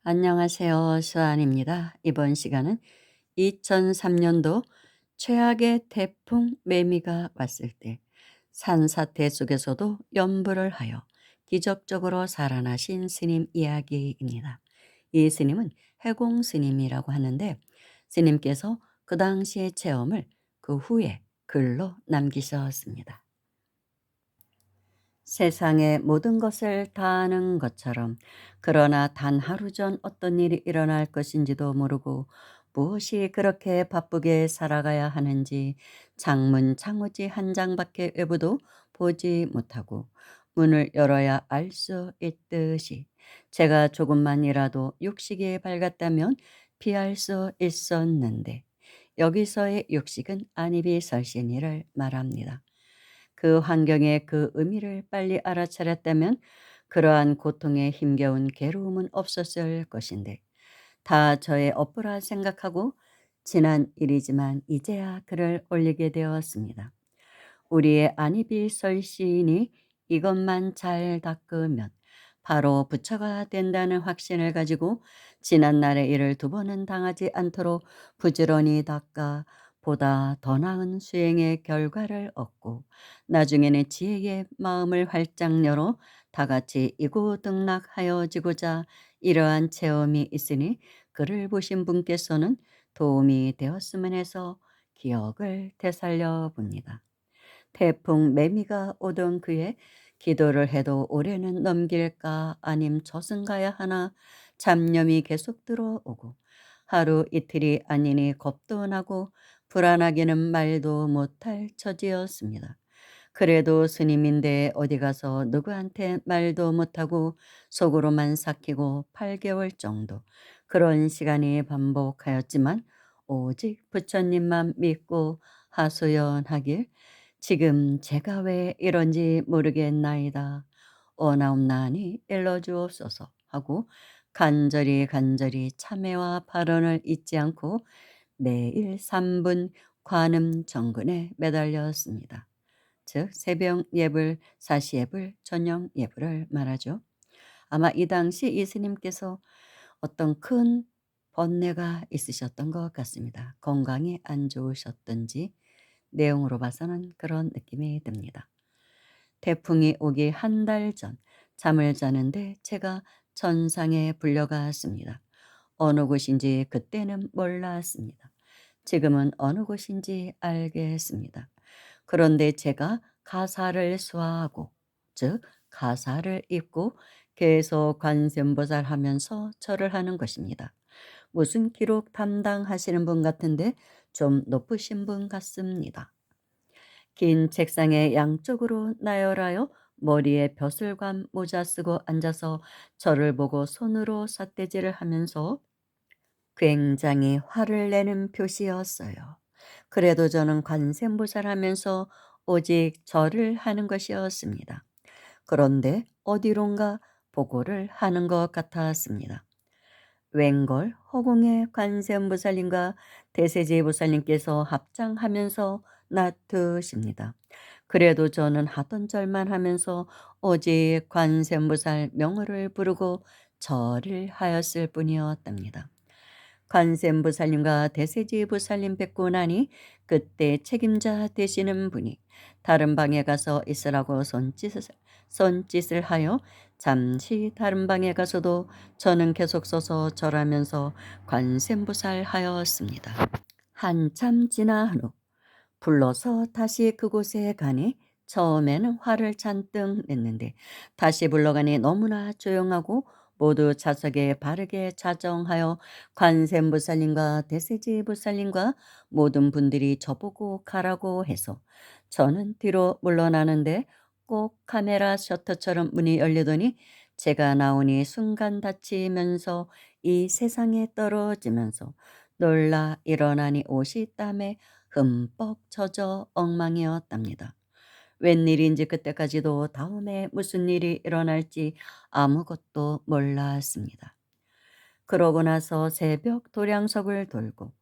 안녕하세요. 수아입니다. 이번 시간은 2003년도 최악의 태풍 매미가 왔을 때 산사태 속에서도 연부를 하여 기적적으로 살아나신 스님 이야기입니다. 이 스님은 해공 스님이라고 하는데 스님께서 그 당시의 체험을 그 후에 글로 남기셨습니다. 세상의 모든 것을 다 아는 것처럼 그러나 단 하루 전 어떤 일이 일어날 것인지도 모르고 무엇이 그렇게 바쁘게 살아가야 하는지 창문 창호지 한 장밖에 외부도 보지 못하고 문을 열어야 알 수 있듯이 제가 조금만이라도 육식이 밝았다면 피할 수 있었는데 여기서의 육식은 안입이 설신이를 말합니다. 그 환경의 그 의미를 빨리 알아차렸다면 그러한 고통에 힘겨운 괴로움은 없었을 것인데 다 저의 업보라 생각하고 지난 일이지만 이제야 글을 올리게 되었습니다. 우리의 안입이 설시인이 이것만 잘 닦으면 바로 부처가 된다는 확신을 가지고 지난날의 일을 두 번은 당하지 않도록 부지런히 닦아 보다 더 나은 수행의 결과를 얻고 나중에는 지혜의 마음을 활짝 열어 다 같이 이고등락하여지고자 이러한 체험이 있으니 글을 보신 분께서는 도움이 되었으면 해서 기억을 되살려 봅니다. 태풍 매미가 오던 그에 기도를 해도 올해는 넘길까 아님 저승가야 하나 잡념이 계속 들어오고 하루 이틀이 아니니 겁도 나고 불안하기는 말도 못할 처지였습니다. 그래도 스님인데 어디 가서 누구한테 말도 못하고 속으로만 삭히고 8개월 정도 그런 시간이 반복하였지만 오직 부처님만 믿고 하소연하길 지금 제가 왜 이런지 모르겠나이다. 오나옵나니 일러주옵소서 하고 간절히 참회와 발언을 잊지 않고 매일 3분 관음 정근에 매달렸습니다. 즉 새벽 예불, 사시 예불, 저녁 예불을 말하죠. 아마 이 당시 이스님께서 어떤 큰 번뇌가 있으셨던 것 같습니다. 건강이 안 좋으셨던지 내용으로 봐서는 그런 느낌이 듭니다. 태풍이 오기 한 달 전 잠을 자는데 제가 천상에 불려갔습니다. 어느 곳인지 그때는 몰랐습니다. 지금은 어느 곳인지 알겠습니다. 그런데 제가 가사를 수화하고 즉 가사를 입고 계속 관세음보살 하면서 절을 하는 것입니다. 무슨 기록 담당하시는 분 같은데 좀 높으신 분 같습니다. 긴 책상의 양쪽으로 나열하여 머리에 벼슬관 모자 쓰고 앉아서 저를 보고 손으로 삿대질을 하면서 굉장히 화를 내는 표시였어요. 그래도 저는 관세음보살 하면서 오직 절을 하는 것이었습니다. 그런데 어디론가 보고를 하는 것 같았습니다. 웬걸 허공에 관세음보살님과 대세제보살님께서 합장하면서 나트십니다. 그래도 저는 하던 절만 하면서 오직 관세음보살 명호를 부르고 절을 하였을 뿐이었답니다. 관세음보살님과 대세지보살님 뵙고 나니 그때 책임자 되시는 분이 다른 방에 가서 있으라고 손짓을 하여 잠시 다른 방에 가서도 저는 계속 서서 절하면서 관세음보살 하였습니다. 한참 지난 후 불러서 다시 그곳에 가니 처음에는 화를 잔뜩 냈는데 다시 불러가니 너무나 조용하고 모두 좌석에 바르게 자정하여 관세음보살님과 대세지보살님과 모든 분들이 저보고 가라고 해서 저는 뒤로 물러나는데 꼭 카메라 셔터처럼 문이 열리더니 제가 나오니 순간 다치면서 이 세상에 떨어지면서 놀라 일어나니 옷이 땀에 흠뻑 젖어 엉망이었답니다. 웬일인지 그때까지도 다음에 무슨 일이 일어날지 아무것도 몰랐습니다. 그러고 나서 새벽 도량석을 돌고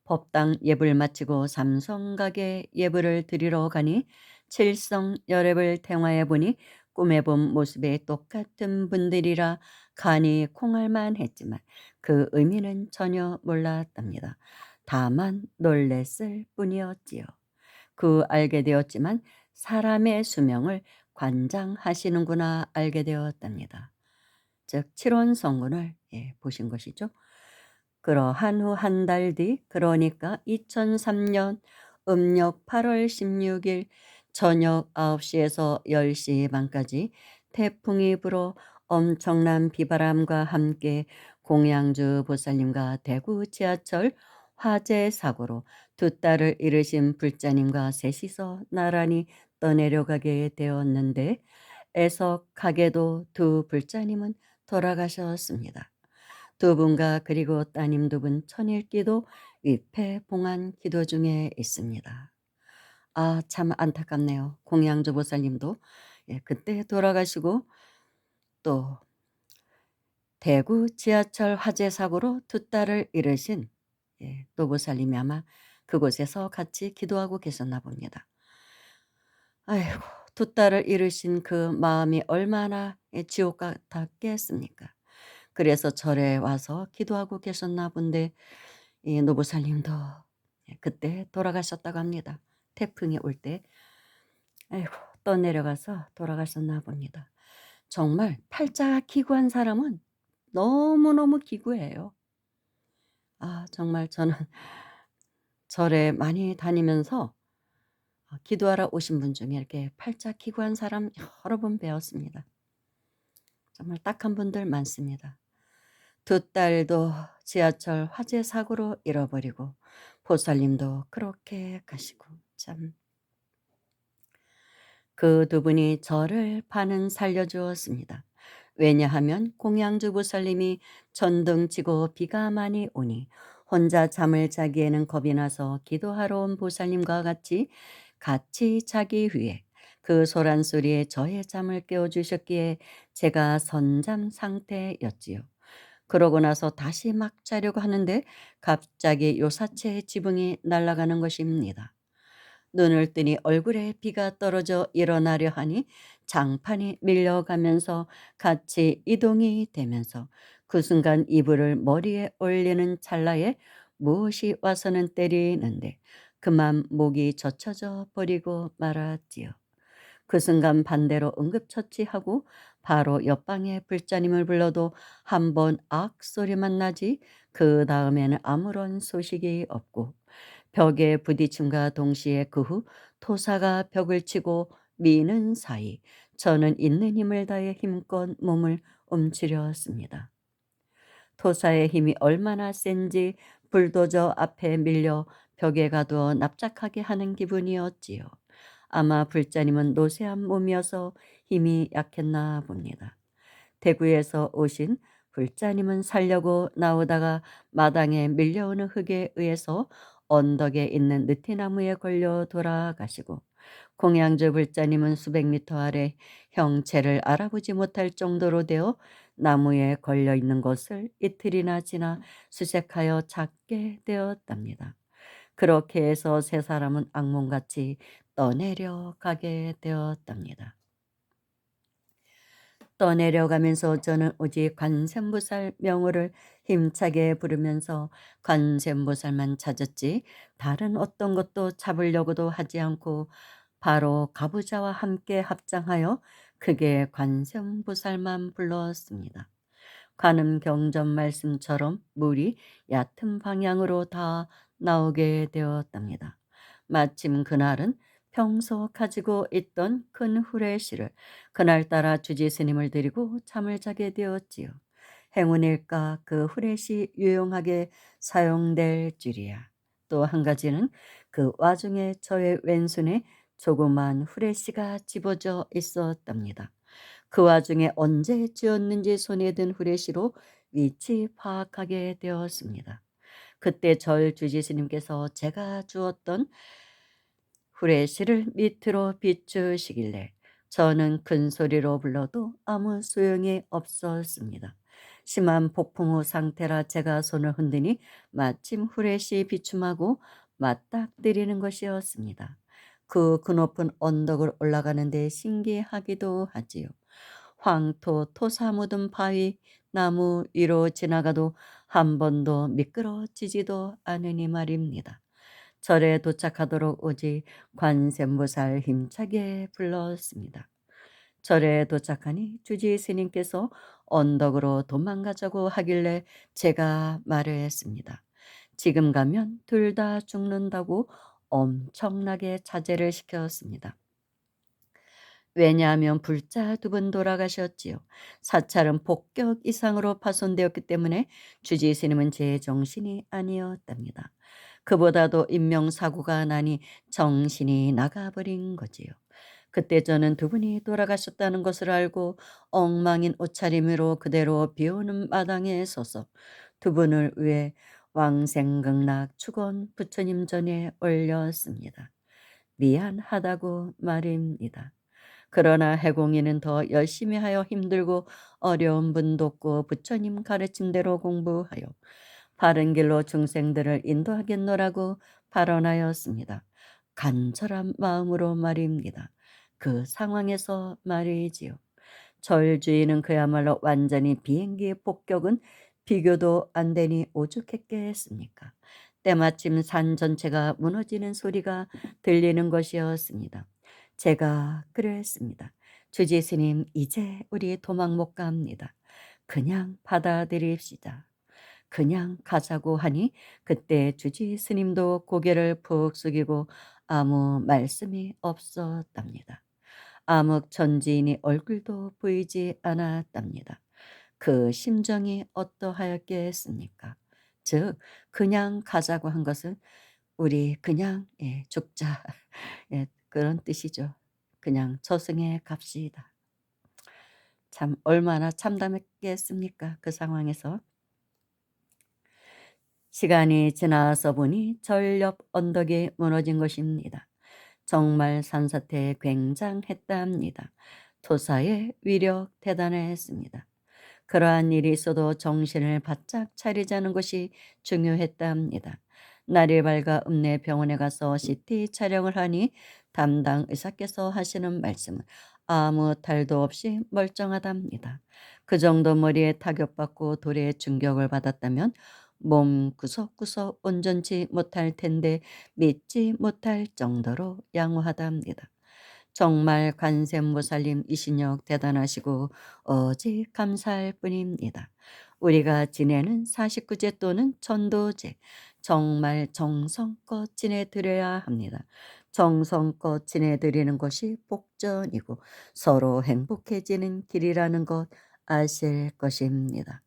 법당 예불 마치고 삼성각에 예불을 드리러 가니 칠성 열애를 행화해 보니 꿈에 본 모습이 똑같은 분들이라 간이 콩알만 했지만 그 의미는 전혀 몰랐답니다. 다만 놀랬을 뿐이었지요. 그 알게 되었지만 사람의 수명을 관장하시는구나 알게 되었답니다. 즉 칠원성군을 보신 것이죠. 그러한 후 한 달 뒤 그러니까 2003년 음력 8월 16일 저녁 9시에서 10시 반까지 태풍이 불어 엄청난 비바람과 함께 공양주 보살님과 대구 지하철 화재 사고로 두 딸을 잃으신 불자님과 셋이서 나란히 떠내려가게 되었는데 애석하게도 두 불자님은 돌아가셨습니다. 두 분과 그리고 따님 두 분 천일기도 위패봉한 기도 중에 있습니다. 아, 참 안타깝네요. 공양주 보살님도 그때 돌아가시고 또 대구 지하철 화재 사고로 두 딸을 잃으신 노보살님이 아마 그곳에서 같이 기도하고 계셨나 봅니다. 아이고, 두 딸을 잃으신 그 마음이 얼마나 지옥 같았겠습니까? 그래서 절에 와서 기도하고 계셨나 본데 이 노보살님도 그때 돌아가셨다고 합니다. 태풍이 올 때 아이고 떠내려가서 돌아가셨나 봅니다. 정말 팔자 기구한 사람은 너무너무 기구해요. 아 정말 저는 절에 많이 다니면서 기도하러 오신 분 중에 이렇게 팔자 기구한 사람 여러 번 배웠습니다. 정말 딱한 분들 많습니다. 두 딸도 지하철 화재 사고로 잃어버리고 보살님도 그렇게 가시고 참 그 두 분이 저를 반은 살려주었습니다. 왜냐하면 공양주 보살님이 전등치고 비가 많이 오니 혼자 잠을 자기에는 겁이 나서 기도하러 온 보살님과 같이 자기 위해 그 소란소리에 저의 잠을 깨워주셨기에 제가 선잠 상태였지요. 그러고 나서 다시 막 자려고 하는데 갑자기 요사체 지붕이 날아가는 것입니다. 눈을 뜨니 얼굴에 비가 떨어져 일어나려 하니 장판이 밀려가면서 같이 이동이 되면서 그 순간 이불을 머리에 올리는 찰나에 무엇이 와서는 때리는데 그만 목이 젖혀져 버리고 말았지요. 그 순간 반대로 응급처치하고 바로 옆방에 불자님을 불러도 한 번 악 소리만 나지 그 다음에는 아무런 소식이 없고 벽에 부딪힘과 동시에 그 후 토사가 벽을 치고 미는 사이 저는 있는 힘을 다해 힘껏 몸을 움츠렸습니다. 토사의 힘이 얼마나 센지 불도저 앞에 밀려 벽에 가두어 납작하게 하는 기분이었지요. 아마 불자님은 노쇠한 몸이어서 힘이 약했나 봅니다. 대구에서 오신 불자님은 살려고 나오다가 마당에 밀려오는 흙에 의해서 언덕에 있는 느티나무에 걸려 돌아가시고 공양주 불자님은 수백 미터 아래 형체를 알아보지 못할 정도로 되어 나무에 걸려 있는 것을 이틀이나 지나 수색하여 찾게 되었답니다. 그렇게 해서 세 사람은 악몽같이 떠내려 가게 되었답니다. 떠내려가면서 저는 오직 관세음보살 명호를 힘차게 부르면서 관세음보살만 찾았지 다른 어떤 것도 잡으려고도 하지 않고 바로 가부좌와 함께 합장하여 크게 관세음보살만 불렀습니다. 관음 경전 말씀처럼 물이 얕은 방향으로 다 나오게 되었답니다. 마침 그날은 평소 가지고 있던 큰 후레쉬를 그날따라 주지 스님을 데리고 잠을 자게 되었지요. 행운일까 그 후레쉬 유용하게 사용될 줄이야. 또 한 가지는 그 와중에 저의 왼손에 조그만 후레쉬가 집어져 있었답니다. 그 와중에 언제 쥐었는지 손에 든 후레쉬로 위치 파악하게 되었습니다. 그때 절 주지스님께서 제가 주었던 후레쉬를 밑으로 비추시길래 저는 큰 소리로 불러도 아무 소용이 없었습니다. 심한 폭풍 후 상태라 제가 손을 흔드니 마침 후레쉬 비춤하고 맞닥뜨리는 것이었습니다. 그 높은 언덕을 올라가는데 신기하기도 하지요. 황토, 토사 묻은 바위, 나무 위로 지나가도 한 번도 미끄러지지도 않으니 말입니다. 절에 도착하도록 오직 관세음보살 힘차게 불렀습니다. 절에 도착하니 주지 스님께서 언덕으로 도망가자고 하길래 제가 말을 했습니다. 지금 가면 둘 다 죽는다고 엄청나게 자제를 시켰습니다. 왜냐하면 불자 두 분 돌아가셨지요. 사찰은 폭격 이상으로 파손되었기 때문에 주지 스님은 제 정신이 아니었답니다. 그보다도 인명사고가 나니 정신이 나가버린 거지요. 그때 저는 두 분이 돌아가셨다는 것을 알고 엉망인 옷차림으로 그대로 비오는 마당에 서서 두 분을 위해 왕생극락 축원 부처님 전에 올렸습니다. 미안하다고 말입니다. 그러나 해공이는 더 열심히 하여 힘들고 어려운 분 돕고 부처님 가르침대로 공부하여 바른 길로 중생들을 인도하겠노라고 발언하였습니다. 간절한 마음으로 말입니다. 그 상황에서 말이지요. 절주인은 그야말로 완전히 비행기의 폭격은 비교도 안 되니 오죽했겠습니까? 때마침 산 전체가 무너지는 소리가 들리는 것이었습니다. 제가 그랬습니다. 주지 스님, 이제 우리 도망 못 갑니다. 그냥 받아들입시다. 그냥 가자고 하니 그때 주지 스님도 고개를 푹 숙이고 아무 말씀이 없었답니다. 암흑 천지인이 얼굴도 보이지 않았답니다. 그 심정이 어떠하였겠습니까? 즉 그냥 가자고 한 것은 우리 그냥 죽자 그런 뜻이죠. 그냥 저승에 갑시다. 참 얼마나 참담했겠습니까? 그 상황에서. 시간이 지나서 보니 절 옆 언덕이 무너진 것입니다. 정말 산사태에 굉장했답니다. 토사의 위력 대단했습니다. 그러한 일이 있어도 정신을 바짝 차리자는 것이 중요했답니다. 날이 밝아 읍내 병원에 가서 CT 촬영을 하니 담당 의사께서 하시는 말씀은 아무 탈도 없이 멀쩡하답니다. 그 정도 머리에 타격받고 돌에 충격을 받았다면 몸 구석구석 온전치 못할 텐데 믿지 못할 정도로 양호하답니다. 정말 관세음보살님 이신력 대단하시고 오직 감사할 뿐입니다. 우리가 지내는 49제 또는 전도제 정말 정성껏 지내드려야 합니다. 정성껏 지내드리는 것이 복전이고 서로 행복해지는 길이라는 것 아실 것입니다.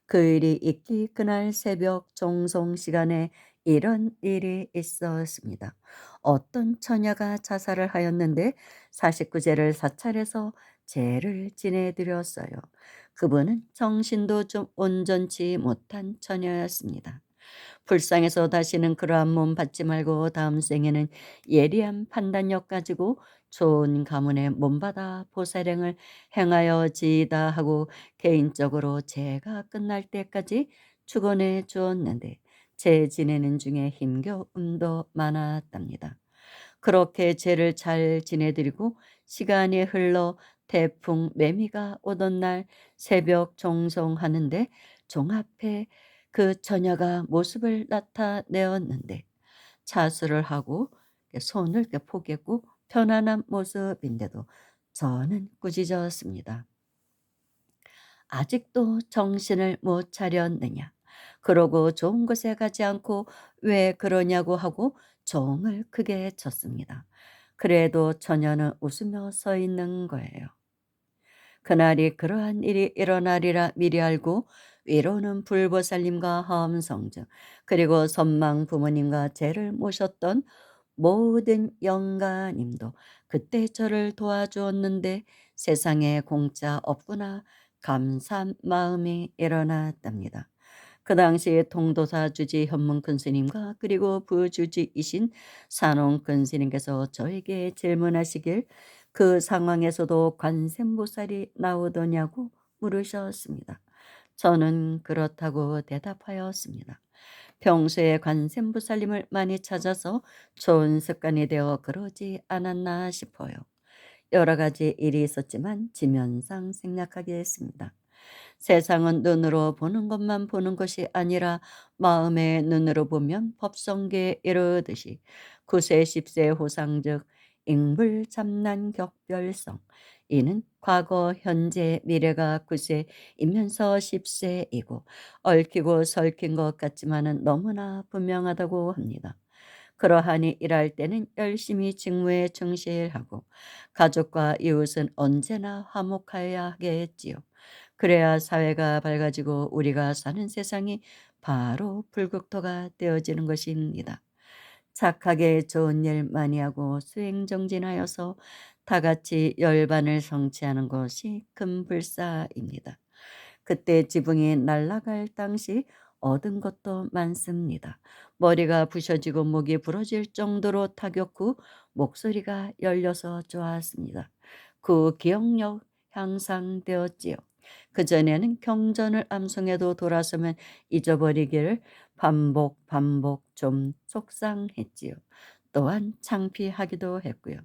그 일이 있기 그날 새벽 정성 시간에 이런 일이 있었습니다. 어떤 처녀가 자살을 하였는데 49제를 사찰해서 제를 지내드렸어요. 그분은 정신도 좀 온전치 못한 처녀였습니다. 불쌍해서 다시는 그러한 몸 받지 말고 다음 생에는 예리한 판단력 가지고 좋은 가문의 몸받아 보살행을 행하여 지이다 하고 개인적으로 제가 끝날 때까지 축원해 주었는데 제 지내는 중에 힘겨움도 많았답니다. 그렇게 죄를 잘 지내드리고 시간이 흘러 태풍 매미가 오던 날 새벽 종송하는데 종 앞에 그 처녀가 모습을 나타내었는데 차수를 하고 손을 이렇게 포개고 편안한 모습인데도 저는 꾸짖었습니다. 아직도 정신을 못 차렸느냐. 그러고 좋은 곳에 가지 않고 왜 그러냐고 하고 종을 크게 쳤습니다. 그래도 처녀는 웃으며 서 있는 거예요. 그날이 그러한 일이 일어나리라 미리 알고 위로는 불보살님과 하엄성주 그리고 선망 부모님과 제를 모셨던 모든 영가님도 그때 저를 도와주었는데 세상에 공짜 없구나 감사한 마음이 일어났답니다. 그 당시에 통도사 주지 현문 큰스님과 그리고 부주지이신 산홍 큰스님께서 저에게 질문하시길 그 상황에서도 관세음보살이 나오더냐고 물으셨습니다. 저는 그렇다고 대답하였습니다. 평소에 관세음보살님을 많이 찾아서 좋은 습관이 되어 그러지 않았나 싶어요. 여러 가지 일이 있었지만 지면상 생략하게 했습니다. 세상은 눈으로 보는 것만 보는 것이 아니라 마음의 눈으로 보면 법성계에 이르듯이 구세 십세 호상즉 인불잡난 격별성. 이는 과거 현재 미래가 구세이면서 십세이고 얽히고 설킨 것 같지만은 너무나 분명하다고 합니다. 그러하니 일할 때는 열심히 직무에 충실하고 가족과 이웃은 언제나 화목하여야 하겠지요. 그래야 사회가 밝아지고 우리가 사는 세상이 바로 불국토가 되어지는 것입니다. 착하게 좋은 일 많이 하고 수행정진하여서 다 같이 열반을 성취하는 것이 큰 불사입니다. 그때 지붕이 날아갈 당시 얻은 것도 많습니다. 머리가 부셔지고 목이 부러질 정도로 타격 후 목소리가 열려서 좋았습니다. 그 기억력 향상되었지요. 그전에는 경전을 암송해도 돌아서면 잊어버리기를 반복 좀 속상했지요. 또한 창피하기도 했고요.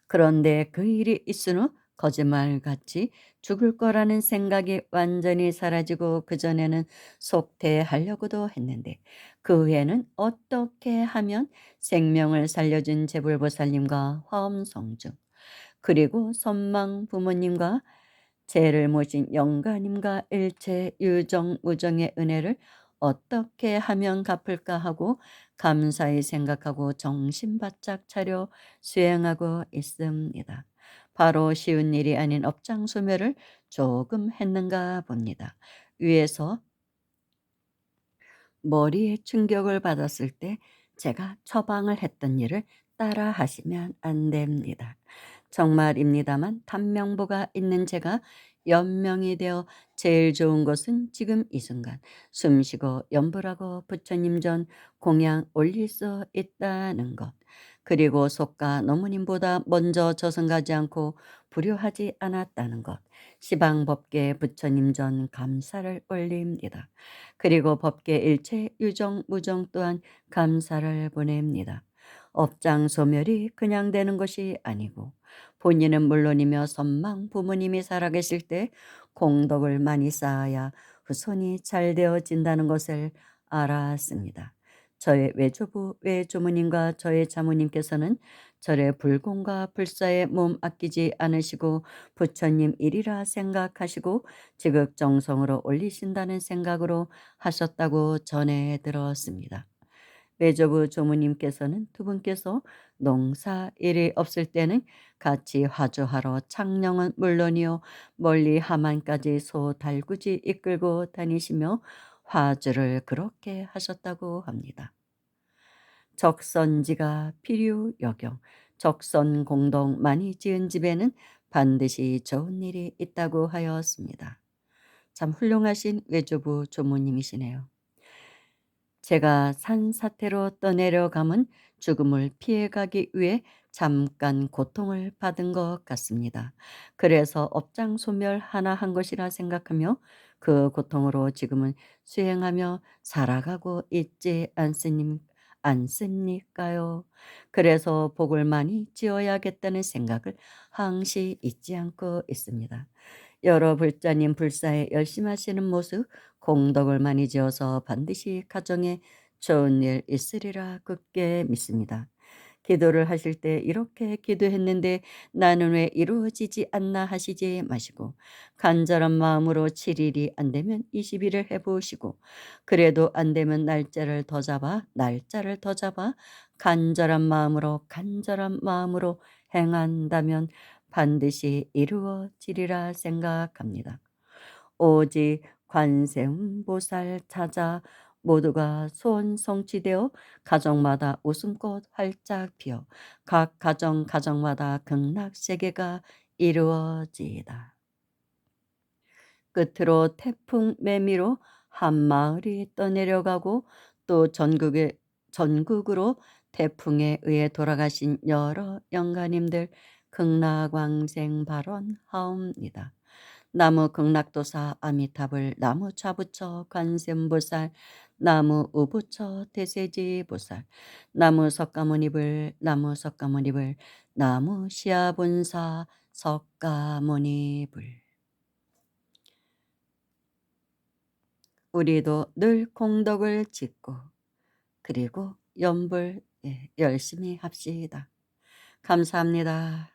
그런데 그 일이 있은 후 거짓말같이 죽을 거라는 생각이 완전히 사라지고 그전에는 속퇴하려고도 했는데 그 후에는 어떻게 하면 생명을 살려준 제불보살님과 화엄성중 그리고 선망 부모님과 죄를 모신 영가님과 일체 유정 무정의 은혜를 어떻게 하면 갚을까 하고 감사히 생각하고 정신 바짝 차려 수행하고 있습니다. 바로 쉬운 일이 아닌 업장 소멸을 조금 했는가 봅니다. 위에서 머리에 충격을 받았을 때 제가 처방을 했던 일을 따라 하시면 안 됩니다. 정말입니다만 단명보가 있는 제가 연명이 되어 제일 좋은 것은 지금 이 순간 숨쉬고 염불하고 부처님 전 공양 올릴 수 있다는 것. 그리고 속가 노무님보다 먼저 저승가지 않고 불효하지 않았다는 것. 시방법계 부처님 전 감사를 올립니다. 그리고 법계 일체 유정 무정 또한 감사를 보냅니다. 업장 소멸이 그냥 되는 것이 아니고 본인은 물론이며 선망 부모님이 살아계실 때 공덕을 많이 쌓아야 후손이 잘 되어진다는 것을 알았습니다. 저의 외조부 외조모님과 저의 자모님께서는 절의 불공과 불사의 몸 아끼지 않으시고 부처님 일이라 생각하시고 지극정성으로 올리신다는 생각으로 하셨다고 전해 들었습니다. 외조부 조무님께서는 두 분께서 농사 일이 없을 때는 같이 화주하러 창녕은 물론이요 멀리 하만까지 소 달구지 이끌고 다니시며 화주를 그렇게 하셨다고 합니다. 적선지가 필요 여경 적선 공동 많이 지은 집에는 반드시 좋은 일이 있다고 하였습니다. 참 훌륭하신 외조부 조무님이시네요. 제가 산사태로 떠내려감은 죽음을 피해가기 위해 잠깐 고통을 받은 것 같습니다. 그래서 업장 소멸 하나 한 것이라 생각하며 그 고통으로 지금은 수행하며 살아가고 있지 않습니까요? 그래서 복을 많이 지어야겠다는 생각을 항시 잊지 않고 있습니다. 여러 불자님 불사에 열심히 하시는 모습 공덕을 많이 지어서 반드시 가정에 좋은 일 있으리라 굳게 믿습니다. 기도를 하실 때 이렇게 기도했는데 나는 왜 이루어지지 않나 하시지 마시고 간절한 마음으로 7일이 안 되면 20일을 해보시고 그래도 안 되면 날짜를 더 잡아 간절한 마음으로 행한다면 반드시 이루어지리라 생각합니다. 오직 관세음보살 찾아 모두가 소원 성취되어 가정마다 웃음꽃 활짝 피어 각 가정마다 극락세계가 이루어지이다. 끝으로 태풍 매미로 한 마을이 떠내려가고 또 전국으로 태풍에 의해 돌아가신 여러 영가님들 극락왕생 발언하옵니다. 나무 극락도사 아미타불, 나무 좌부처 관세음보살, 나무 우부처 대세지보살, 나무 석가모니불, 나무 석가모니불, 나무 시아본사 석가모니불. 우리도 늘 공덕을 짓고 그리고 연불, 열심히 합시다. 감사합니다.